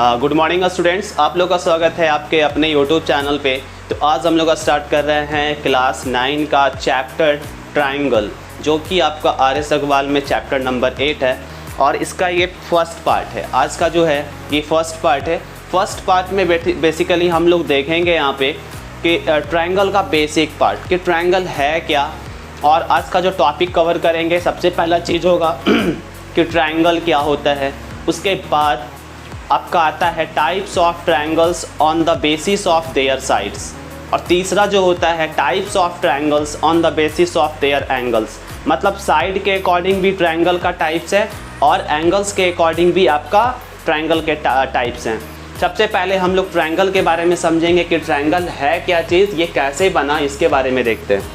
Good morning students, आप लोग का स्वागत है आपके अपने यूट्यूब चैनल पे। तो आज हम लोग स्टार्ट कर रहे हैं क्लास 9 का चैप्टर ट्रायंगल, जो कि आपका आर.एस. अग्रवाल में चैप्टर नंबर 8 है और इसका ये फर्स्ट पार्ट है। आज का जो है ये फर्स्ट पार्ट है। फर्स्ट पार्ट में बेसिकली हम लोग देखेंगे यहाँ पे कि ट्रायंगल का बेसिक पार्ट कि ट्रायंगल है क्या, और आज का जो टॉपिक कवर करेंगे सबसे पहला चीज़ होगा कि ट्रायंगल क्या होता है। उसके बाद आपका आता है types of triangles on the basis of their sides, और तीसरा जो होता है types of triangles on the basis of their angles. मतलब साइड के अकॉर्डिंग भी ट्रायंगल का टाइप्स है और एंगल्स के अकॉर्डिंग भी आपका ट्रायंगल के टाइप्स हैं। सबसे पहले हम लोग ट्रायंगल के बारे में समझेंगे कि ट्रायंगल है क्या चीज़, ये कैसे बना, इसके बारे में देखते हैं।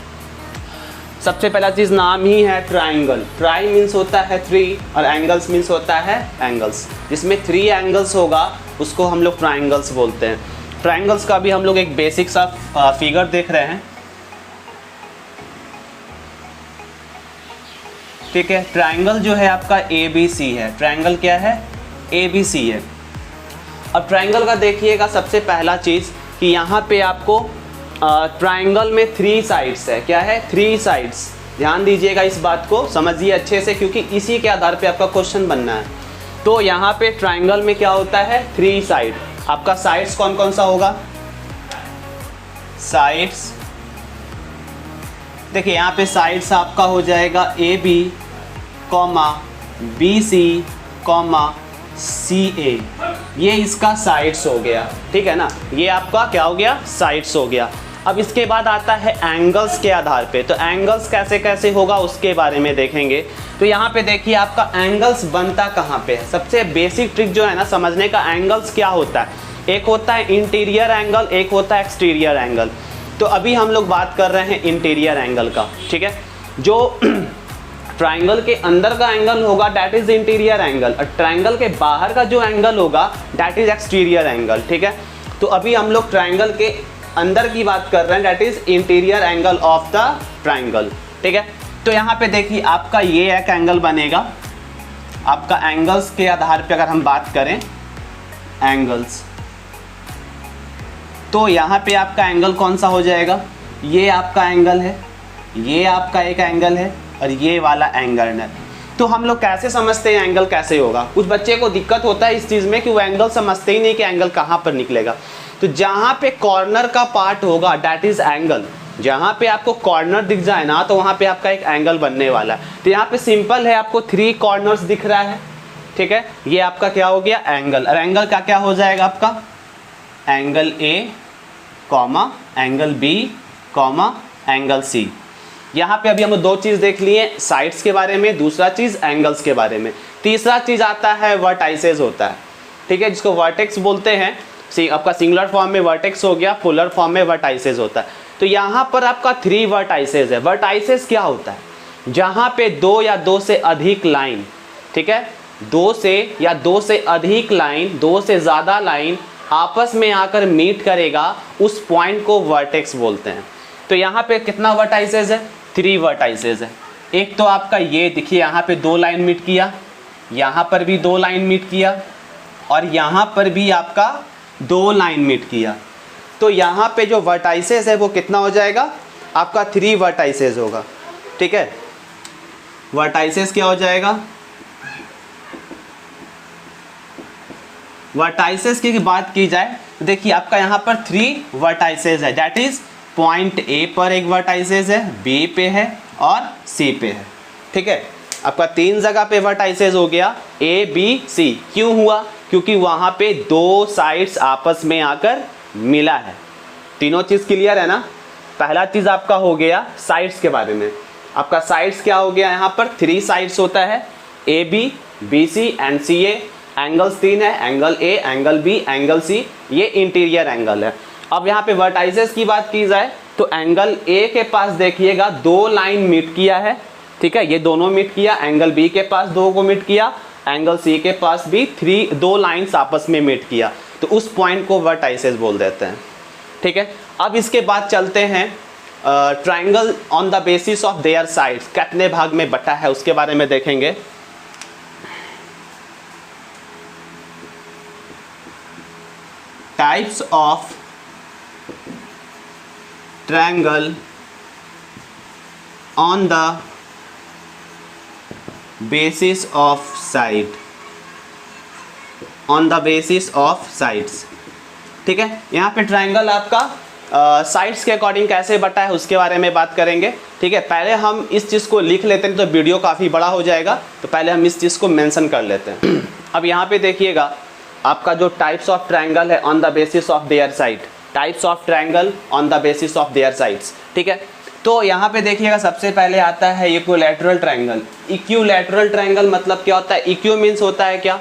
सबसे पहला चीज़ नाम ही है ट्रायंगल। ट्राई मीन्स होता है 3 और एंगल्स मीन्स होता है एंगल्स। जिसमें 3 एंगल्स होगा उसको हम लोग ट्रायंगल्स बोलते हैं। ट्रायंगल्स का भी हम लोग एक बेसिक सा फिगर देख रहे हैं, ठीक है। ट्रायंगल जो है आपका ABC है। ट्रायंगल क्या है? ABC है। अब ट्रायंगल का देखिएगा सबसे पहला चीज़ कि यहाँ पे आपको ट्रायंगल में 3 साइड्स है। क्या है? 3 साइड्स। ध्यान दीजिएगा, इस बात को समझिए अच्छे से, क्योंकि इसी के आधार पे आपका क्वेश्चन बनना है। तो यहाँ पे ट्रायंगल में क्या होता है? 3 साइड। आपका साइड्स कौन कौन सा होगा? साइड्स देखिए यहाँ पे साइड्स आपका हो जाएगा AB, BC, CA। ये इसका साइड्स हो गया, ठीक है ना। ये आपका क्या हो गया? साइड्स हो गया। अब इसके बाद आता है एंगल्स के आधार पे। तो एंगल्स कैसे कैसे होगा उसके बारे में देखेंगे। तो यहाँ पे देखिए आपका एंगल्स बनता कहाँ पे है। सबसे बेसिक ट्रिक जो है ना समझने का, एंगल्स क्या होता है। एक होता है इंटीरियर एंगल, एक होता है एक्सटीरियर एंगल। तो अभी हम लोग बात कर रहे हैं इंटीरियर एंगल का, ठीक है। जो ट्रायंगल के अंदर का एंगल होगा डैट इज इंटीरियर एंगल, और ट्रायंगल के बाहर का जो एंगल होगा डैट इज एक्सटीरियर एंगल, ठीक है। तो अभी हम लोग ट्रायंगल के अंदर की बात कर रहे हैं, that is interior angle of the triangle, ठीक है। तो यहाँ पे देखिए आपका ये एक एंगल बनेगा। आपका एंगल्स के आधार पे अगर हम बात करें एंगल्स, तो यहाँ पे आपका एंगल कौन सा हो जाएगा? ये आपका एंगल है, ये आपका एक एंगल है, और ये वाला एंगल है। तो हम लोग कैसे समझते हैं एंगल कैसे होगा? कुछ बच्चे को दिक्कत होता है इस चीज़ में कि वो एंगल समझते ही नहीं कि एंगल कहाँ पर निकलेगा। तो जहाँ पे कॉर्नर का पार्ट होगा डैट इज एंगल। जहाँ पे आपको कॉर्नर दिख जाए ना तो वहाँ पे आपका एक एंगल बनने वाला है। तो यहाँ पे सिंपल है, आपको 3 कॉर्नर्स दिख रहा है, ठीक है। ये आपका क्या हो गया? एंगल। और एंगल का क्या हो जाएगा आपका? Angle A, angle B, angle C। यहाँ पे अभी हम 2 चीज़ देख लिए, साइड्स के बारे में, दूसरा चीज़ एंगल्स के बारे में। तीसरा चीज़ आता है वर्टाइसेस होता है, ठीक है, जिसको वर्टेक्स बोलते हैं। आपका सिंगुलर फॉर्म में वर्टेक्स हो गया, पुलर फॉर्म में वर्टाइसेस होता है। तो यहाँ पर आपका 3 वर्टाइसेस है। वर्टाइसेस क्या होता है? जहाँ पे 2 या 2 से अधिक लाइन, ठीक है, 2 से या 2 से अधिक लाइन, 2 से ज़्यादा लाइन आपस में आकर मीट करेगा, उस पॉइंट को वर्टेक्स बोलते हैं। तो यहाँ पे कितना वर्टाइसेस है? 3 वर्टाइसेस है। एक तो आपका ये देखिए यहाँ पे 2 लाइन मीट किया, यहाँ पर भी 2 लाइन मीट किया, और यहाँ पर भी आपका 2 लाइन मीट किया। तो यहाँ पे जो वर्टाइसेस है वो कितना हो जाएगा? आपका 3 वर्टाइसेस होगा, ठीक है। वर्टाइसेस क्या हो जाएगा? वर्टाइसेस की बात की जाए तो देखिए आपका यहाँ पर 3 वर्टाइसेस है। डैट इज पॉइंट A पर एक वर्टाइसेस है, B पे है और C पे है, ठीक है। आपका 3 जगह पे वर्टाइसेस हो गया, A, B, C। क्यों हुआ? क्योंकि वहाँ पे 2 साइड्स आपस में आकर मिला है। तीनों चीज़ क्लियर है ना। पहला चीज़ आपका हो गया साइड्स के बारे में। आपका साइड्स क्या हो गया? यहाँ पर 3 साइड्स होता है, AB, BC and CA। Angles 3 है, angle A, angle B, angle C। ये इंटीरियर एंगल है। अब यहाँ पे वर्टाइसेस की बात की जाए तो एंगल A के पास देखिएगा 2 लाइन मीट किया है, ठीक है, ये दोनों मीट किया। एंगल B के पास 2 को मीट किया, एंगल C के पास भी 2 लाइन्स आपस में मीट किया। तो उस पॉइंट को वर्टाइसेस बोल देते हैं, ठीक है। अब इसके बाद चलते हैं triangle on the basis of their sides कितने भाग में बटा है उसके बारे में देखेंगे। Types of triangle on the basis of side, on the basis of sides. ठीक है, यहाँ पे ट्रायंगल आपका साइड्स के अकॉर्डिंग कैसे बटा है उसके बारे में बात करेंगे। ठीक है, पहले हम इस चीज़ को लिख लेते हैं तो वीडियो काफ़ी बड़ा हो जाएगा, तो पहले हम इस चीज़ को मेंशन कर लेते हैं। अब यहाँ पे देखिएगा आपका जो टाइप्स ऑफ ट्रायंगल है on the basis of their side, types of triangle on the basis of their sides. ठीक है, तो यहाँ पे देखिएगा सबसे पहले आता है इक्विलैटरल ट्रायंगल। इक्विलैटरल ट्रायंगल मतलब क्या होता है? इक्यू मीन्स होता है क्या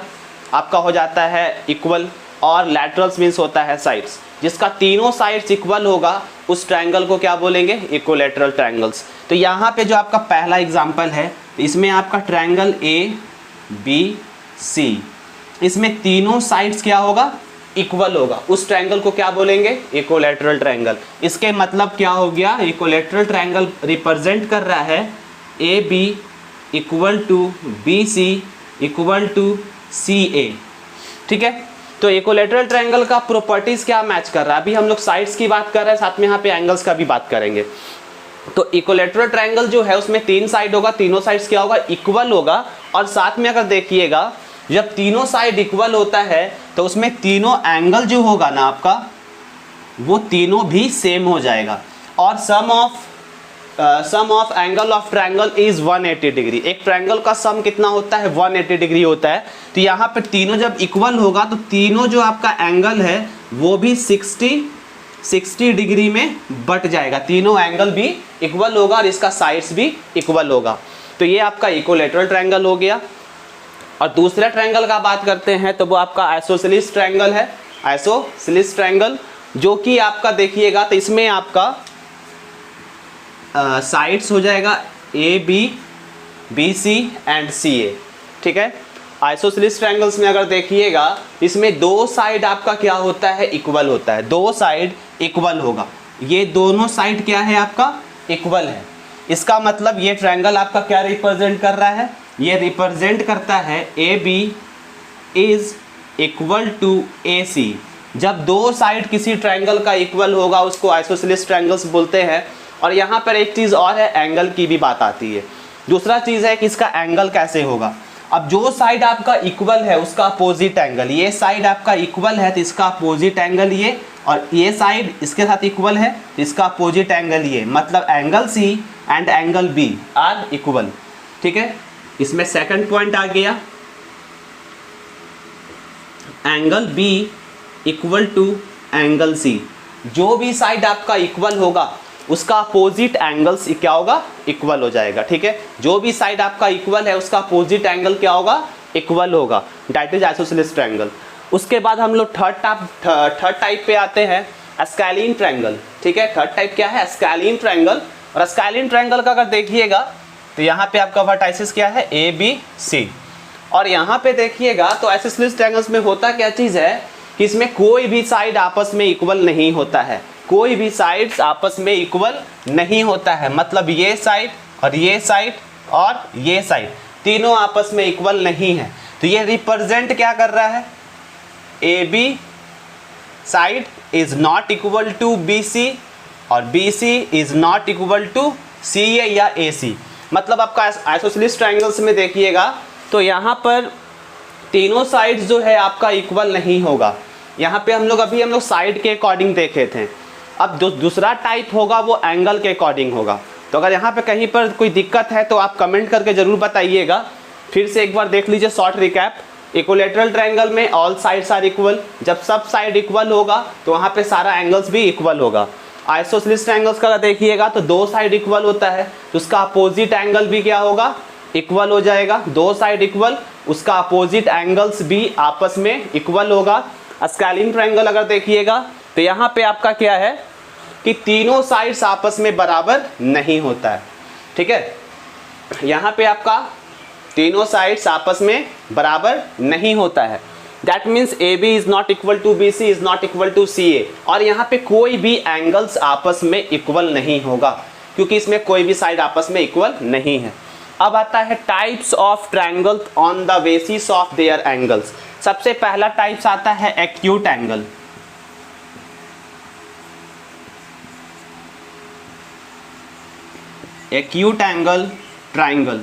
आपका, हो जाता है इक्वल, और लैटरल्स मीन्स होता है साइड्स। जिसका तीनों साइड्स इक्वल होगा उस ट्रायंगल को क्या बोलेंगे? Equilateral triangles. तो यहाँ पे जो आपका पहला एग्जांपल है, इसमें आपका ट्रायंगल ए बी सी, इसमें तीनों साइड्स क्या होगा? इक्वल होगा। उस ट्रायंगल को क्या बोलेंगे? Equilateral triangle. इसके मतलब क्या हो गया? इक्विलैटरल ट्रायंगल रिप्रेजेंट कर रहा है A B equal to B C equal to C A. ठीक है, तो इक्विलैटरल ट्रायंगल का प्रॉपर्टीज क्या मैच कर रहा है? अभी हम लोग साइड्स की बात कर रहे हैं, साथ में यहाँ पे एंगल्स का भी बात करेंगे। तो इक्विलैटरल ट्रायंगल जो है उसमें तीन साइड होगा, तीनों साइड्स क्या होगा? इक्वल होगा। और साथ में अगर देखिएगा जब तीनों साइड इक्वल होता है तो उसमें तीनों एंगल जो होगा ना आपका, वो तीनों भी सेम हो जाएगा। और sum of angle of triangle is 180 degree. एक ट्रायंगल का सम कितना होता है? 180 डिग्री होता है। तो यहाँ पे तीनों जब इक्वल होगा तो तीनों जो आपका एंगल है वो भी 60 डिग्री में बट जाएगा। तीनों एंगल भी इक्वल होगा और इसका साइड्स भी इक्वल होगा। तो ये आपका इक्विलैटरल ट्रायंगल हो गया। और दूसरा ट्रायंगल का बात करते हैं तो वो आपका आइसोसेलेस ट्रायंगल है। आइसोसेलेस ट्रायंगल जो कि आपका देखिएगा तो इसमें आपका साइड्स हो जाएगा A B B C and C A. ठीक है, आइसोसेलेस ट्रायंगल्स में अगर देखिएगा इसमें दो साइड आपका क्या होता है? इक्वल होता है। दो साइड इक्वल होगा, ये दोनों साइड क्या है आपका? इक्वल है। इसका मतलब ये ट्रायंगल आपका क्या रिप्रेजेंट कर रहा है? ये रिप्रेजेंट करता है A B is equal to A C. जब दो साइड किसी ट्रायंगल का इक्वल होगा उसको आइसोसेलेस ट्रायंगल्स बोलते हैं। और यहाँ पर एक चीज़ और है, एंगल की भी बात आती है। दूसरा चीज़ है कि इसका एंगल कैसे होगा। अब जो साइड आपका इक्वल है उसका अपोजिट एंगल, ये साइड आपका इक्वल है तो इसका अपोजिट एंगल ये, और ये साइड इसके साथ इक्वल है तो इसका अपोजिट एंगल ये। मतलब angle C and angle B are equal. ठीक है, इसमें सेकंड पॉइंट आ गया, angle B equal to angle C. जो भी साइड आपका इक्वल होगा उसका अपोजिट एंगल्स क्या होगा? इक्वल हो जाएगा। ठीक है, जो भी साइड आपका इक्वल है उसका अपोजिट एंगल क्या होगा? इक्वल होगा। That is isosceles triangle. उसके बाद हम लोग थर्ड टाइप पे आते हैं, स्केलीन ट्रायंगल। ठीक है, थर्ड टाइप क्या है? Scalene triangle. और स्केलीन ट्रायंगल का अगर देखिएगा तो यहाँ पे आपका वर्टाइसिस क्या है? A B C. और यहाँ पे देखिएगा तो आइसोसेलेस ट्रायंगल्स में होता क्या चीज़ है कि इसमें कोई भी साइड आपस में इक्वल नहीं होता है। कोई भी साइड्स आपस में इक्वल नहीं होता है। मतलब ये साइड और ये साइड और ये साइड तीनों आपस में इक्वल नहीं है। तो ये रिप्रेजेंट क्या कर रहा है? A B side is not equal to B C और B C is not equal to C A या ए सी। मतलब आपका आइसोसेलेस ट्रायंगल्स में देखिएगा तो यहाँ पर तीनों साइड्स जो है आपका इक्वल नहीं होगा। यहाँ पे हम लोग साइड के अकॉर्डिंग देखे थे। अब दूसरा टाइप होगा वो एंगल के अकॉर्डिंग होगा। तो अगर यहाँ पे कहीं पर कोई दिक्कत है तो आप कमेंट करके ज़रूर बताइएगा। फिर से एक बार देख लीजिए शॉर्ट रिकैप। इक्विलैटरल ट्रायंगल में ऑल साइड्स आर इक्वल। जब सब साइड इक्वल होगा तो वहाँ पे सारा एंगल्स भी इक्वल होगा। आइसोसेलेस ट्रायंगल्स का देखिएगा तो दो साइड इक्वल होता है तो उसका अपोजिट एंगल भी क्या होगा? इक्वल हो जाएगा। दो साइड इक्वल, उसका अपोजिट एंगल्स भी आपस में इक्वल होगा। स्केलीन ट्रायंगल अगर देखिएगा तो यहाँ पे आपका क्या है कि तीनों साइड्स आपस में बराबर नहीं होता है। ठीक है, यहाँ पे आपका तीनों साइड्स आपस में बराबर नहीं होता है। That means A B is not equal to B C is not equal to C A. और यहाँ पे कोई भी एंगल्स आपस में इक्वल नहीं होगा क्योंकि इसमें कोई भी साइड आपस में इक्वल नहीं है। अब आता है types of triangle on the basis of their angles. सबसे पहला टाइप्स आता है acute angle. Acute angle triangle,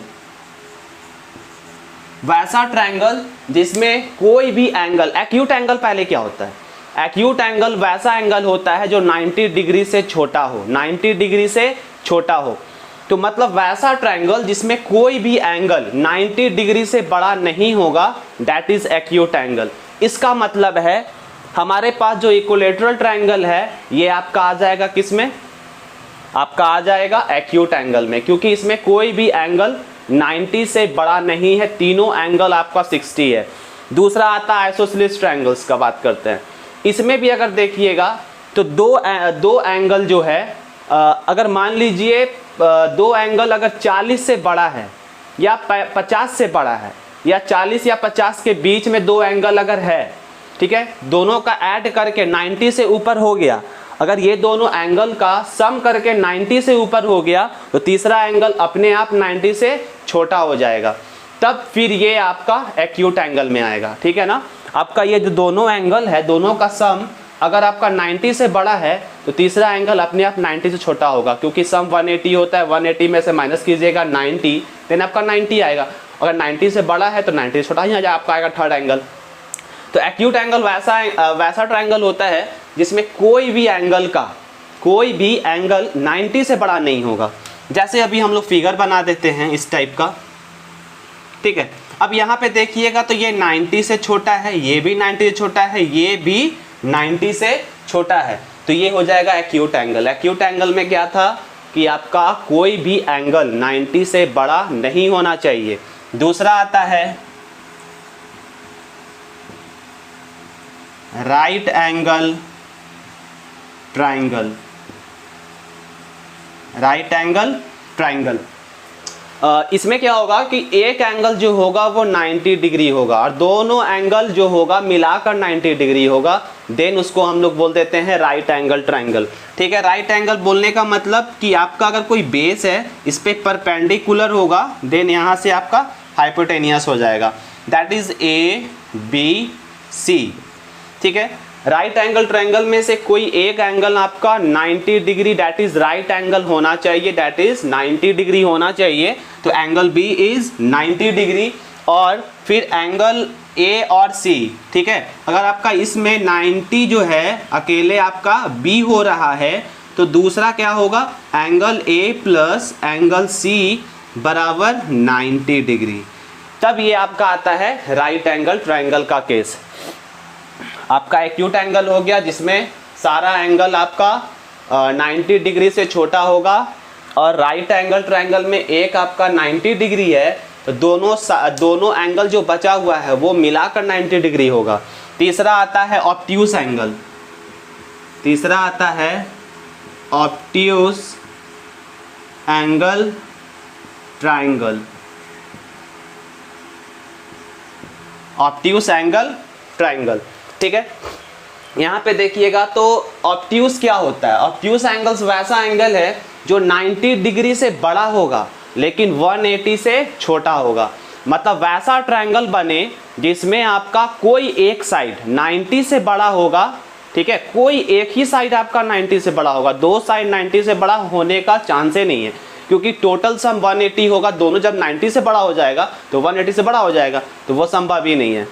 वैसा ट्राइंगल जिसमें कोई भी एंगल, एक्यूट एंगल पहले क्या होता है, एक्यूट एंगल वैसा एंगल होता है जो 90 डिग्री से छोटा हो, 90 डिग्री से छोटा हो। तो मतलब वैसा ट्राइंगल जिसमें कोई भी एंगल 90 डिग्री से बड़ा नहीं होगा, दैट इज एक्यूट एंगल। इसका मतलब है हमारे पास जो इक्विलैटरल ट्राइंगल है ये आपका आ जाएगा किसमें, आपका आ जाएगा एक्यूट एंगल में, क्योंकि इसमें कोई भी एंगल 90 से बड़ा नहीं है, तीनों एंगल आपका 60 है। दूसरा आता है आइसोसेलेस ट्राइंगल्स का बात करते हैं। इसमें भी अगर देखिएगा तो दो एंगल जो है, अगर मान लीजिए दो एंगल अगर 40 से बड़ा है या 50 से बड़ा है, या 40 या 50 के बीच में दो एंगल अगर है, ठीक है, दोनों का ऐड करके 90 से ऊपर हो गया, अगर ये दोनों एंगल का सम करके 90 से ऊपर हो गया तो तीसरा एंगल अपने आप 90 से छोटा हो जाएगा, तब फिर ये आपका एक्यूट एंगल में आएगा। ठीक है ना, आपका ये जो दोनों एंगल है, दोनों का सम अगर आपका 90 से बड़ा है तो तीसरा एंगल अपने आप 90 से छोटा होगा, क्योंकि सम 180 होता है, 180 में से माइनस कीजिएगा 90, देन आपका 90 आएगा। अगर 90 से बड़ा है तो 90 से छोटा ही आ जाएगा, आपका आएगा थर्ड एंगल। तो एक्यूट एंगल वैसा ट्राइंगल होता है जिसमें कोई भी एंगल 90 से बड़ा नहीं होगा। जैसे अभी हम लोग फिगर बना देते हैं इस टाइप का, ठीक है। अब यहाँ पे देखिएगा तो ये 90 से छोटा है, ये भी 90 से छोटा है, ये भी 90 से छोटा है, तो ये हो जाएगा एक्यूट एंगल। एक्यूट एंगल में क्या था कि आपका कोई भी एंगल 90 से बड़ा नहीं होना चाहिए। दूसरा आता है right angle triangle, right angle triangle. इसमें क्या होगा कि एक एंगल जो होगा वो 90 डिग्री होगा और दोनों एंगल जो होगा मिलाकर 90 डिग्री होगा, देन उसको हम लोग बोल देते हैं राइट एंगल ट्राइंगल। ठीक है, राइट एंगल बोलने का मतलब कि आपका अगर कोई बेस है इस पे परपेंडिकुलर होगा, देन यहाँ से आपका हाइपोटेनियस हो जाएगा, दैट इज ABC। ठीक है, राइट एंगल ट्रायंगल में से कोई एक एंगल आपका 90 degree that is right angle होना चाहिए, दैट इज 90 डिग्री होना चाहिए। तो एंगल B इज 90 डिग्री और फिर एंगल A और C, ठीक है, अगर आपका इसमें 90 जो है अकेले आपका B हो रहा है तो दूसरा क्या होगा, angle A plus angle C बराबर 90 डिग्री, तब ये आपका आता है राइट एंगल ट्रायंगल का केस। आपका एक्यूट एंगल हो गया जिसमें सारा एंगल आपका 90 डिग्री से छोटा होगा और राइट एंगल ट्रायंगल में एक आपका 90 डिग्री है तो दोनों एंगल जो बचा हुआ है वो मिलाकर 90 डिग्री होगा। तीसरा आता है ऑब्ट्यूस एंगल, तीसरा आता है obtuse angle triangle, obtuse angle triangle. ठीक है, यहाँ पे देखिएगा तो ऑब्ट्यूस क्या होता है, ऑब्ट्यूस एंगल्स वैसा एंगल है जो 90 डिग्री से बड़ा होगा लेकिन 180 से छोटा होगा। मतलब वैसा ट्रायंगल बने जिसमें आपका कोई एक साइड 90 से बड़ा होगा, ठीक है, कोई एक ही साइड आपका 90 से बड़ा होगा, दो साइड 90 से बड़ा होने का चांस ही नहीं है, क्योंकि टोटल सम 180 होगा, दोनों जब 90 से बड़ा हो जाएगा तो 180 से बड़ा हो जाएगा, तो वो संभव ही नहीं है।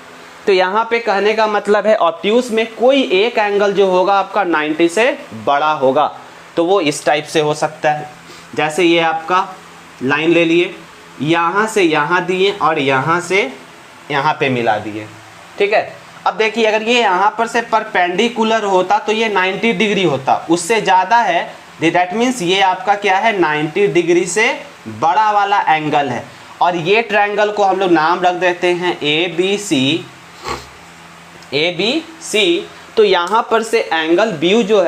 तो यहाँ पे कहने का मतलब है ऑब्ट्यूस में कोई एक एंगल जो होगा आपका 90 से बड़ा होगा, तो वो इस टाइप से हो सकता है। जैसे ये आपका लाइन ले लिए, यहाँ से यहाँ दिए और यहाँ से यहाँ पे मिला दिए, ठीक है। अब देखिए अगर ये यहाँ पर से परपेंडिकुलर होता तो ये 90 डिग्री होता, उससे ज़्यादा है, दैट मीन्स ये आपका क्या है 90 डिग्री से बड़ा वाला एंगल है। और ये ट्रायंगल को हम लोग नाम रख देते हैं ABC। तो यहाँ पर से एंगल B जो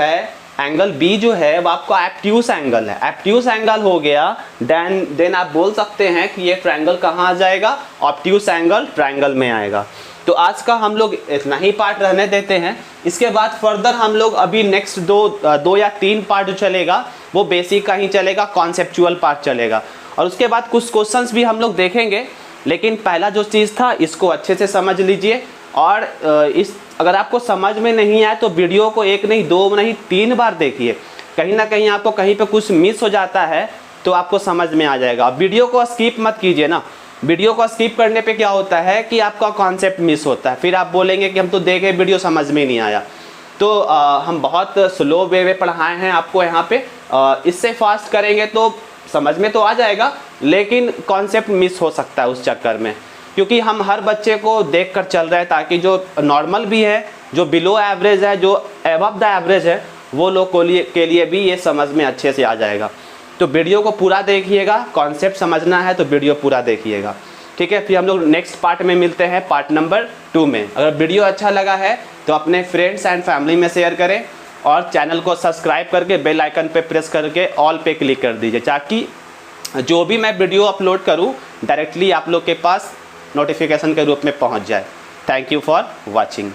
है वो आपका एब्ट्यूस एंगल है, एब्ट्यूस एंगल हो गया, देन आप बोल सकते हैं कि ये ट्रायंगल कहाँ आ जाएगा, ऑब्ट्यूस एंगल ट्रायंगल में आएगा। तो आज का हम लोग इतना ही पार्ट रहने देते हैं, इसके बाद फर्दर हम लोग अभी नेक्स्ट दो या तीन पार्ट जो चलेगा वो बेसिक का ही चलेगा, कॉन्सेप्चुअल पार्ट चलेगा, और उसके बाद कुछ क्वेश्चंस भी हम लोग देखेंगे। लेकिन पहला जो चीज़ था इसको अच्छे से समझ लीजिए, और अगर आपको समझ में नहीं आए तो वीडियो को एक नहीं, दो नहीं, 3 बार देखिए, कहीं ना कहीं आपको कहीं पे कुछ मिस हो जाता है तो आपको समझ में आ जाएगा। वीडियो को स्किप मत कीजिए ना, वीडियो को स्किप करने पे क्या होता है कि आपका कॉन्सेप्ट मिस होता है, फिर आप बोलेंगे कि हम तो देखे वीडियो समझ में नहीं आया। तो हम बहुत स्लो वे में पढ़ाए हैं आपको यहाँ पे, इससे फास्ट करेंगे तो समझ में तो आ जाएगा, लेकिन कॉन्सेप्ट मिस हो सकता है उस चक्कर में, क्योंकि हम हर बच्चे को देख कर चल रहे हैं ताकि जो नॉर्मल भी है, जो बिलो एवरेज है, जो एबव द एवरेज है, वो लोग के लिए भी ये समझ में अच्छे से आ जाएगा। तो वीडियो को पूरा देखिएगा, कॉन्सेप्ट समझना है तो वीडियो पूरा देखिएगा, ठीक है। फिर हम लोग नेक्स्ट पार्ट में मिलते हैं, पार्ट नंबर 2 में। अगर वीडियो अच्छा लगा है तो अपने फ्रेंड्स एंड फैमिली में शेयर करें और चैनल को सब्सक्राइब करके बेल आइकन पे प्रेस करके ऑल पे क्लिक कर दीजिए, ताकि जो भी मैं वीडियो अपलोड करूं डायरेक्टली आप लोग के पास नोटिफिकेशन के रूप में पहुंच जाए। Thank you for watching.